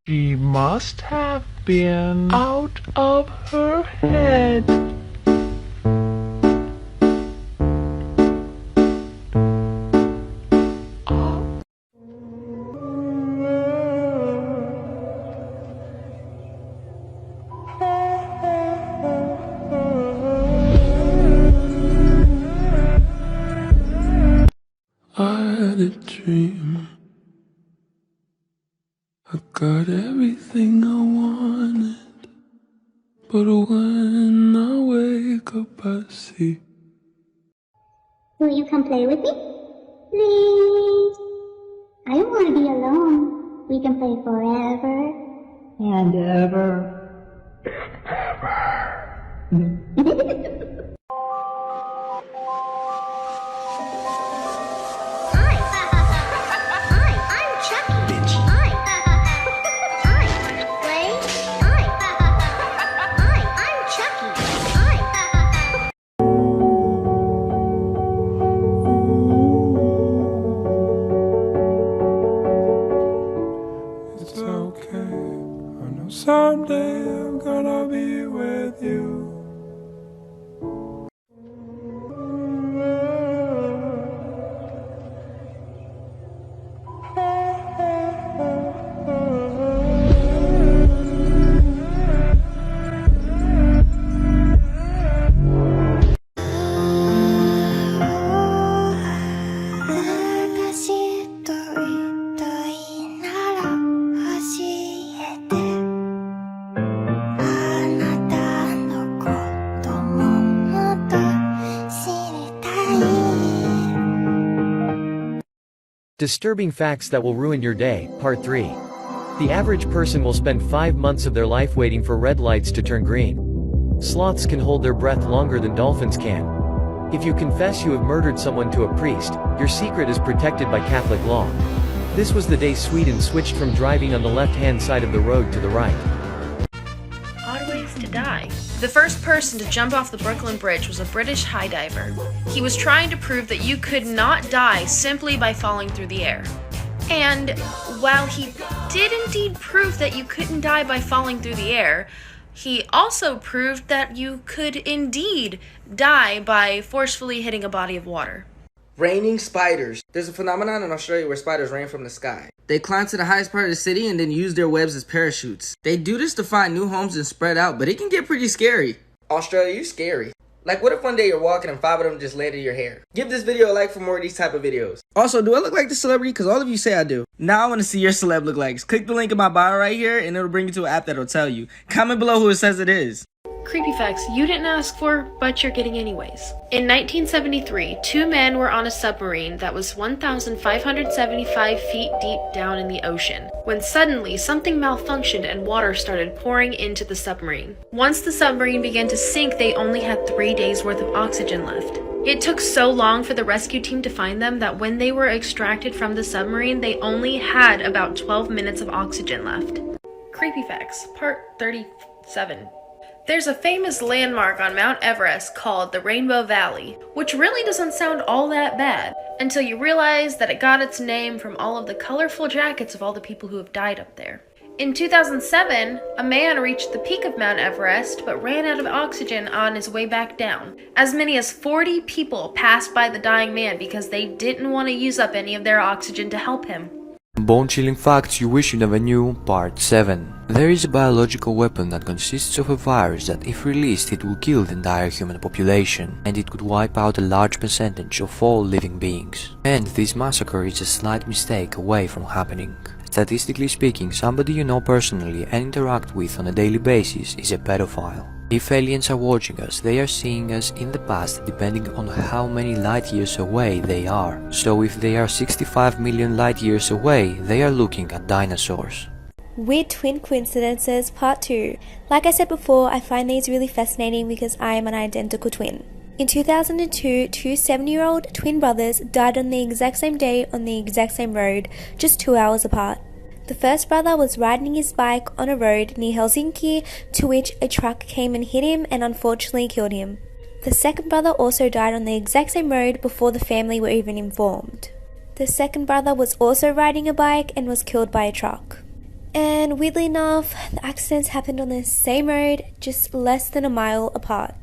She must have been out of her head. I had a dream. I got everything I wanted, but when I wake up I see. Will you come play with me? Please. I don't want to be alone. We can play forever. And ever. It's okay, I know someday I'm gonna be with you. Disturbing Facts That Will Ruin Your Day, Part 3. The average person will spend 5 months of their life waiting for red lights to turn green. Sloths can hold their breath longer than dolphins can. If you confess you have murdered someone to a priest, your secret is protected by Catholic law. This was the day Sweden switched from driving on the left-hand side of the road to the right. Odd ways to die. The first person to jump off the Brooklyn Bridge was a British high diver. He was trying to prove that you could not die simply by falling through the air. And while he did indeed prove that you couldn't die by falling through the air, he also proved that you could indeed die by forcefully hitting a body of water. Raining spiders. There's a phenomenon in Australia where spiders rain from the sky. They climb to the highest part of the city and then use their webs as parachutes. They do this to find new homes and spread out, but it can get pretty scary. Australia, you're scary. Like, what if one day you're walking and 5 of them just landed in your hair? Give this video a like for more of these type of videos. Also, do I look like the celebrity? Because all of you say I do. Now I want to see your celeb look likes. Click the link in my bio right here and it'll bring you to an app that'll tell you. Comment below who it says it is. Creepy facts you didn't ask for, but you're getting anyways. In 1973, 2 men were on a submarine that was 1,575 feet deep down in the ocean, when suddenly something malfunctioned and water started pouring into the submarine. Once the submarine began to sink, they only had 3 days worth of oxygen left. It took so long for the rescue team to find them that when they were extracted from the submarine, they only had about 12 minutes of oxygen left. Creepy facts, part 37. There's a famous landmark on Mount Everest called the Rainbow Valley, which really doesn't sound all that bad, until you realize that it got its name from all of the colorful jackets of all the people who have died up there. In 2007, a man reached the peak of Mount Everest but ran out of oxygen on his way back down. As many as 40 people passed by the dying man because they didn't want to use up any of their oxygen to help him. Bone-chilling facts you wish you never knew, Part 7. There is a biological weapon that consists of a virus that if released it will kill the entire human population, and it could wipe out a large percentage of all living beings. And this massacre is a slight mistake away from happening. Statistically speaking, somebody you know personally and interact with on a daily basis is a pedophile. If aliens are watching us, they are seeing us in the past depending on how many light years away they are. So if they are 65 million light years away, they are looking at dinosaurs. Weird twin coincidences part 2. Like I said before, I find these really fascinating because I am an identical twin. In 2002, 2 7-year-old twin brothers died on the exact same day on the exact same road, just 2 hours apart. The first brother was riding his bike on a road near Helsinki, to which a truck came and hit him and unfortunately killed him. The second brother also died on the exact same road before the family were even informed. The second brother was also riding a bike and was killed by a truck. And weirdly enough, the accidents happened on the same road, just less than a mile apart.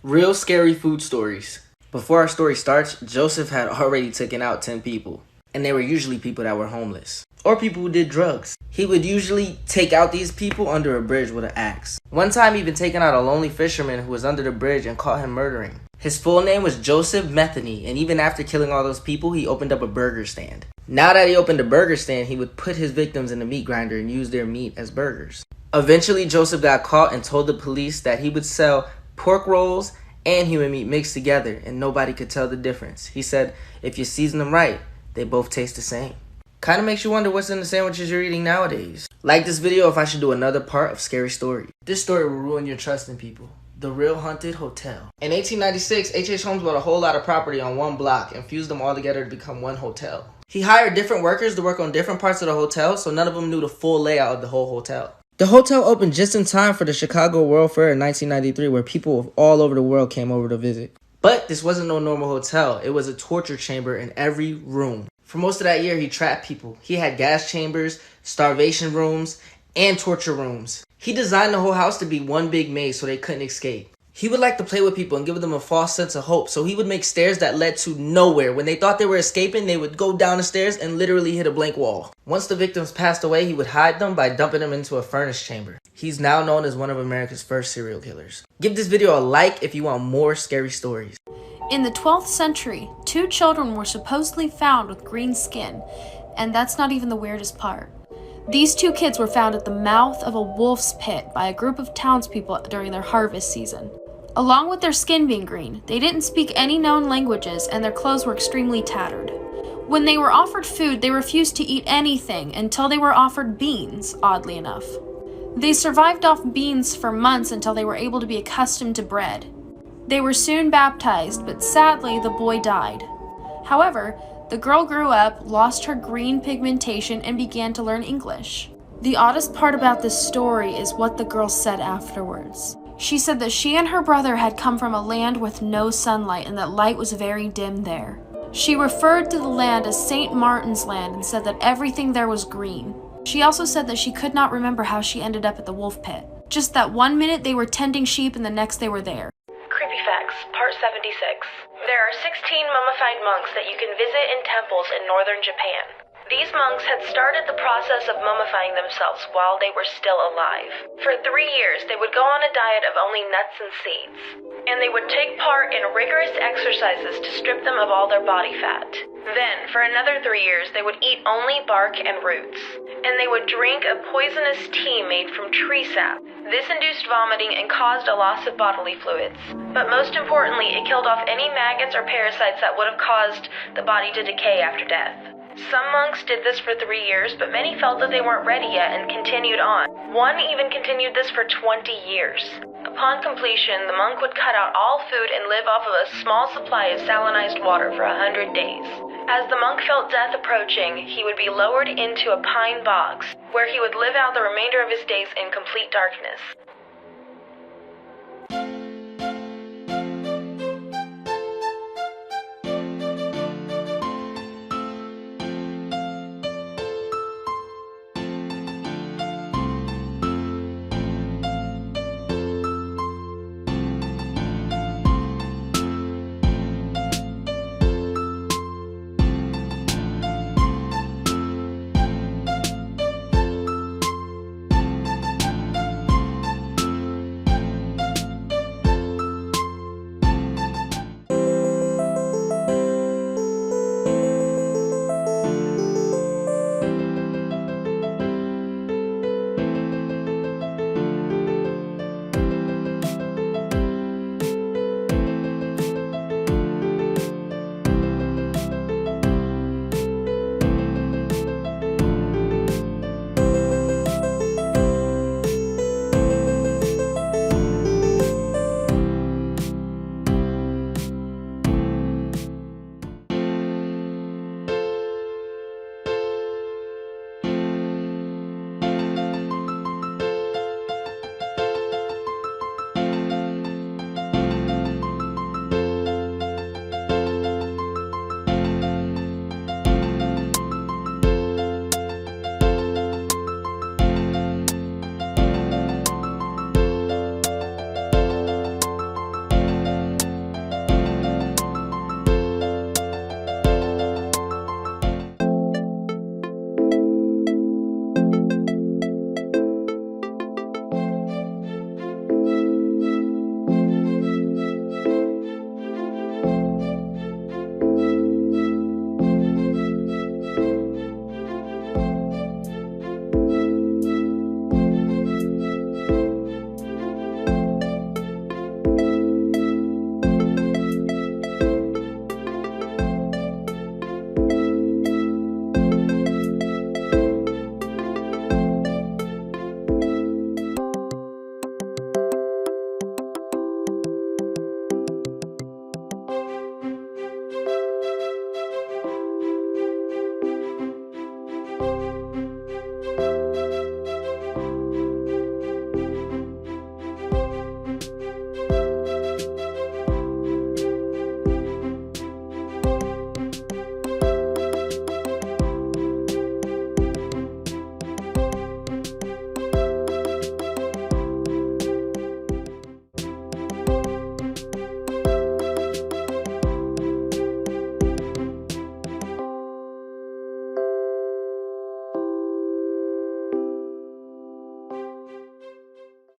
Real scary food stories. Before our story starts, Joseph had already taken out 10 people. And they were usually people that were homeless. Or people who did drugs. He would usually take out these people under a bridge with an axe. One time he even taken out a lonely fisherman who was under the bridge and caught him murdering. His full name was Joseph Metheny, and even after killing all those people, he opened up a burger stand. Now that he opened a burger stand, he would put his victims in a meat grinder and use their meat as burgers. Eventually, Joseph got caught and told the police that he would sell pork rolls and human meat mixed together, and nobody could tell the difference. He said, if you season them right, they both taste the same. Kinda makes you wonder what's in the sandwiches you're eating nowadays. Like this video if I should do another part of Scary Story. This story will ruin your trust in people. The Real Haunted Hotel. In 1896, H.H. Holmes bought a whole lot of property on one block and fused them all together to become one hotel. He hired different workers to work on different parts of the hotel, so none of them knew the full layout of the whole hotel. The hotel opened just in time for the Chicago World Fair in 1993, where people all over the world came over to visit. But this wasn't no normal hotel. It was a torture chamber in every room. For most of that year, he trapped people. He had gas chambers, starvation rooms, and torture rooms. He designed the whole house to be one big maze so they couldn't escape. He would like to play with people and give them a false sense of hope, so he would make stairs that led to nowhere. When they thought they were escaping, they would go down the stairs and literally hit a blank wall. Once the victims passed away, he would hide them by dumping them into a furnace chamber. He's now known as one of America's first serial killers. Give this video a like if you want more scary stories. In the 12th century, 2 children were supposedly found with green skin, and that's not even the weirdest part. These 2 kids were found at the mouth of a wolf's pit by a group of townspeople during their harvest season. Along with their skin being green, they didn't speak any known languages and their clothes were extremely tattered. When they were offered food, they refused to eat anything until they were offered beans, oddly enough. They survived off beans for months until they were able to be accustomed to bread. They were soon baptized, but sadly the boy died. However, the girl grew up, lost her green pigmentation, and began to learn English. The oddest part about this story is what the girl said afterwards. She said that she and her brother had come from a land with no sunlight and that light was very dim there. She referred to the land as St. Martin's Land and said that everything there was green. She also said that she could not remember how she ended up at the wolf pit. Just that one minute they were tending sheep and the next they were there. Creepy Facts, Part 76. There are 16 mummified monks that you can visit in temples in northern Japan. These monks had started the process of mummifying themselves while they were still alive. For 3 years, they would go on a diet of only nuts and seeds, and they would take part in rigorous exercises to strip them of all their body fat. Then, for another 3 years, they would eat only bark and roots, and they would drink a poisonous tea made from tree sap. This induced vomiting and caused a loss of bodily fluids. But most importantly, it killed off any maggots or parasites that would have caused the body to decay after death. Some monks did this for 3 years, but many felt that they weren't ready yet and continued on. One even continued this for 20 years. Upon completion, the monk would cut out all food and live off of a small supply of salinized water for 100 days. As the monk felt death approaching, he would be lowered into a pine box, where he would live out the remainder of his days in complete darkness.